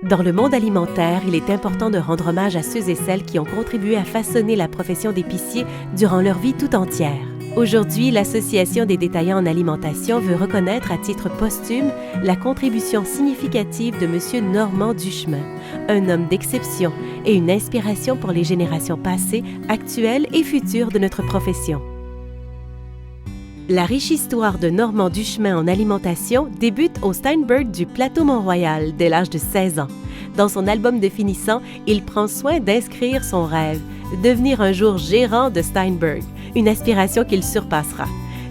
Dans le monde alimentaire, il est important de rendre hommage à ceux et celles qui ont contribué à façonner la profession d'épicier durant leur vie tout entière. Aujourd'hui, l'Association des détaillants en alimentation veut reconnaître à titre posthume la contribution significative de M. Normand Duchemin, un homme d'exception et une inspiration pour les générations passées, actuelles et futures de notre profession. La riche histoire de Normand Duchemin en alimentation débute au Steinberg du Plateau Mont-Royal dès l'âge de 16 ans. Dans son album de finissant, il prend soin d'inscrire son rêve, devenir un jour gérant de Steinberg, une aspiration qu'il surpassera.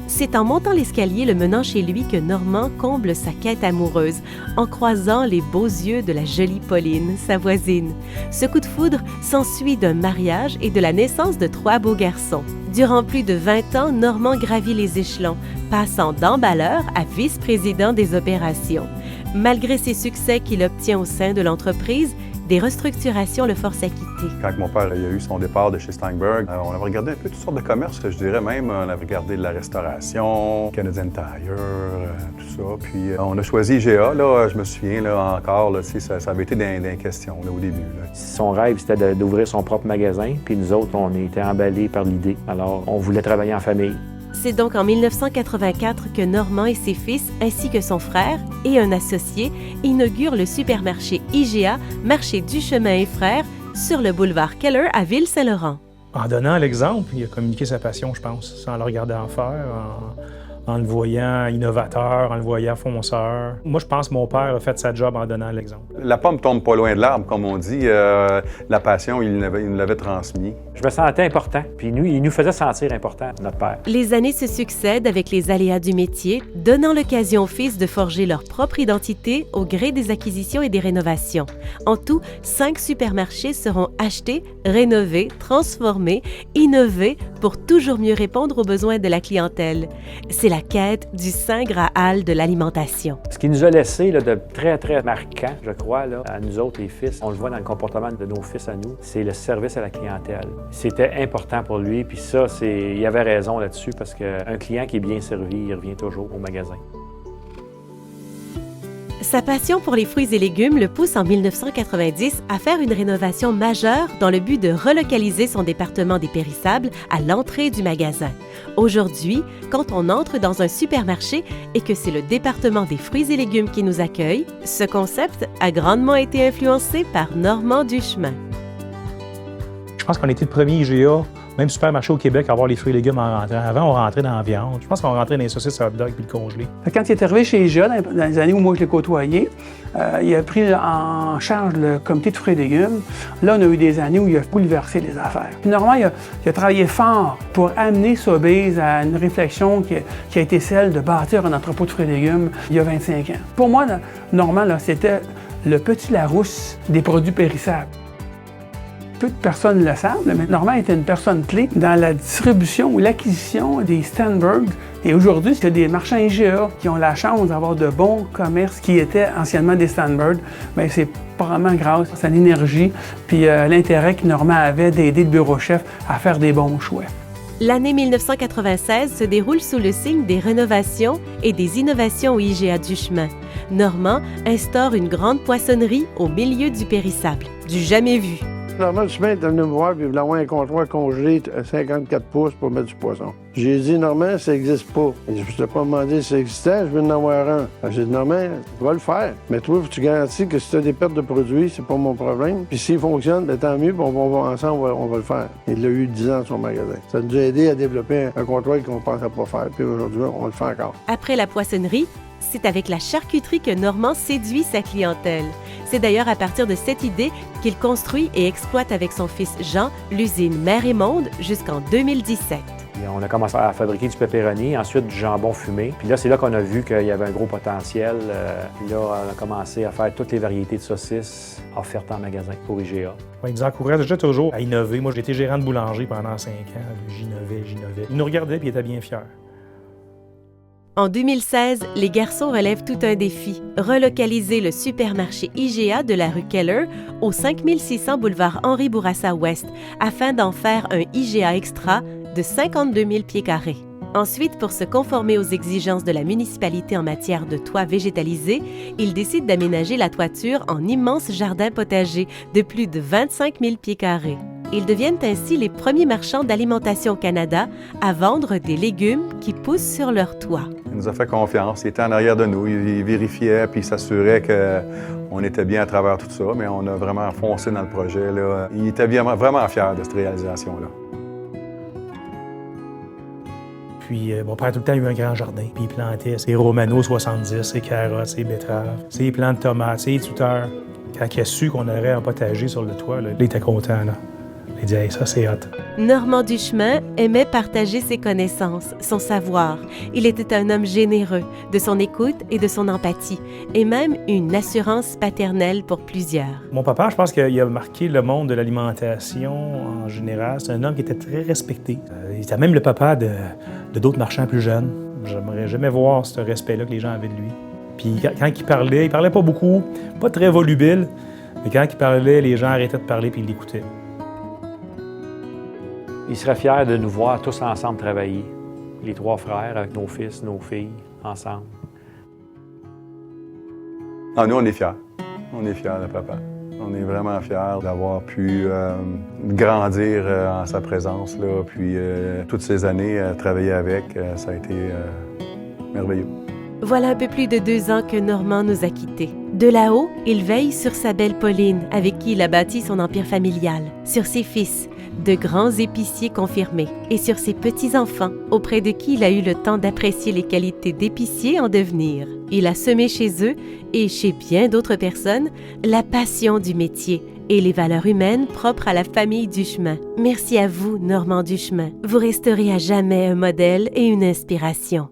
C'est en montant l'escalier le menant chez lui que Normand comble sa quête amoureuse, en croisant les beaux yeux de la jolie Pauline, sa voisine. Ce coup de foudre s'ensuit d'un mariage et de la naissance de 3 beaux garçons. Durant plus de 20 ans, Normand gravit les échelons, passant d'emballeur à vice-président des opérations. Malgré ses succès qu'il obtient au sein de l'entreprise, des restructurations le forcent à quitter. Quand mon père a eu son départ de chez Steinberg, on avait regardé un peu toutes sortes de commerces, je dirais même. On avait regardé de la restauration, Canadian Tire, tout ça. Puis on a choisi IGA, là, je me souviens là, encore, là, ça avait été des questions là, au début. Là. Son rêve, c'était d'ouvrir son propre magasin. Puis nous autres, on était emballés par l'idée. Alors, on voulait travailler en famille. C'est donc en 1984 que Normand et ses fils, ainsi que son frère et un associé, inaugurent le supermarché IGA, marché Duchemin et Frères, sur le boulevard Keller à Ville-Saint-Laurent. En donnant l'exemple, il a communiqué sa passion, je pense, sans le regarder en faire, en le voyant innovateur, en le voyant fonceur. Moi, je pense que mon père a fait sa job en donnant l'exemple. La pomme tombe pas loin de l'arbre, comme on dit. La passion, il nous l'avait transmis. Je me sentais important, puis il nous faisait sentir important, notre père. Les années se succèdent avec les aléas du métier, donnant l'occasion aux fils de forger leur propre identité au gré des acquisitions et des rénovations. En tout, 5 supermarchés seront achetés, rénovés, transformés, innovés pour toujours mieux répondre aux besoins de la clientèle. C'est la quête du Saint Graal de l'alimentation. Ce qui nous a laissé là, de très, très marquant, je crois, là, à nous autres, les fils, on le voit dans le comportement de nos fils à nous, c'est le service à la clientèle. C'était important pour lui, puis ça, il avait raison là-dessus, parce qu'un client qui est bien servi, il revient toujours au magasin. Sa passion pour les fruits et légumes le pousse en 1990 à faire une rénovation majeure dans le but de relocaliser son département des périssables à l'entrée du magasin. Aujourd'hui, quand on entre dans un supermarché et que c'est le département des fruits et légumes qui nous accueille, ce concept a grandement été influencé par Normand Duchemin. Je pense qu'on était le premier IGA, même supermarché au Québec, à avoir les fruits et légumes en rentrant. Avant, on rentrait dans la viande. Je pense qu'on rentrait dans les saucisses hot dog puis le congelé. Quand il est arrivé chez IGA, dans les années où moi je l'ai côtoyé, il a pris en charge le comité de fruits et légumes. Là, on a eu des années où il a bouleversé les affaires. Puis normalement, il a travaillé fort pour amener Sobeys à une réflexion qui a été celle de bâtir un entrepôt de fruits et légumes il y a 25 ans. Pour moi, Normand, c'était le petit Larousse des produits périssables. Peu de personnes le savent, mais Normand était une personne clé dans la distribution ou l'acquisition des Steinberg. Et aujourd'hui, c'est des marchands IGA qui ont la chance d'avoir de bons commerces qui étaient anciennement des Steinberg. Bien, c'est probablement grâce à son énergie puis l'intérêt que Normand avait d'aider le bureau-chef à faire des bons choix. L'année 1996 se déroule sous le signe des rénovations et des innovations au IGA Duchemin. Normand instaure une grande poissonnerie au milieu du périssable, du jamais vu. Normand Duchemin est venu me voir et il voulait avoir un comptoir congelé à 54 pouces pour mettre du poisson. J'ai dit, Normand, ça n'existe pas. Je ne t'ai pas demandé si ça existait, je veux en avoir un. J'ai dit, Normand, tu vas le faire. Mais toi, faut que tu garantis que si tu as des pertes de produits, c'est pas mon problème. Puis s'il fonctionne, bien, tant mieux, puis ensemble, on va le faire. Il a eu 10 ans dans son magasin. Ça nous a aidé à développer un comptoir qu'on ne pensait pas faire. Puis aujourd'hui, on le fait encore. Après la poissonnerie, c'est avec la charcuterie que Normand séduit sa clientèle. C'est d'ailleurs à partir de cette idée qu'il construit et exploite avec son fils Jean l'usine Mère et Monde jusqu'en 2017. Puis on a commencé à fabriquer du pepperoni, ensuite du jambon fumé. Puis là, c'est là qu'on a vu qu'il y avait un gros potentiel. Puis là, on a commencé à faire toutes les variétés de saucisses offertes en magasin pour IGA. Il nous encourageait toujours à innover. Moi, j'ai été gérant de boulanger pendant 5 ans. J'innovais. Il nous regardait et il était bien fier. En 2016, les garçons relèvent tout un défi, relocaliser le supermarché IGA de la rue Keller au 5600 boulevard Henri Bourassa Ouest afin d'en faire un IGA Extra de 52 000 pieds carrés. Ensuite, pour se conformer aux exigences de la municipalité en matière de toits végétalisés, il décide d'aménager la toiture en immense jardin potager de plus de 25 000 pieds carrés. Ils deviennent ainsi les premiers marchands d'alimentation au Canada à vendre des légumes qui poussent sur leur toit. Il nous a fait confiance. Il était en arrière de nous. Il vérifiait puis il s'assurait qu'on était bien à travers tout ça. Mais on a vraiment foncé dans le projet, là. Il était vraiment fier de cette réalisation-là. Puis mon père, tout le temps, a eu un grand jardin. Puis il plantait ses Romano 70, ses carottes, ses betteraves, ses plants de tomates, ses tuteurs. Quand il a su qu'on aurait un potager sur le toit, là, il était content, là. Il dit hey, « ça, c'est hot ». Normand Duchemin aimait partager ses connaissances, son savoir. Il était un homme généreux, de son écoute et de son empathie, et même une assurance paternelle pour plusieurs. Mon papa, je pense qu'il a marqué le monde de l'alimentation en général. C'est un homme qui était très respecté. Il était même le papa de d'autres marchands plus jeunes. J'aimerais jamais voir ce respect-là que les gens avaient de lui. Puis quand il parlait pas beaucoup, pas très volubile, mais quand il parlait, les gens arrêtaient de parler puis ils l'écoutaient. Il serait fier de nous voir tous ensemble travailler, les 3 frères avec nos fils, nos filles, ensemble. Ah, nous, on est fiers. On est fiers de papa. On est vraiment fiers d'avoir pu grandir en sa présence, là, puis toutes ces années travailler avec, ça a été merveilleux. Voilà un peu plus de 2 ans que Normand nous a quittés. De là-haut, il veille sur sa belle Pauline, avec qui il a bâti son empire familial, sur ses fils, de grands épiciers confirmés, et sur ses petits-enfants, auprès de qui il a eu le temps d'apprécier les qualités d'épicier en devenir. Il a semé chez eux, et chez bien d'autres personnes, la passion du métier et les valeurs humaines propres à la famille Duchemin. Merci à vous, Normand Duchemin. Vous resterez à jamais un modèle et une inspiration.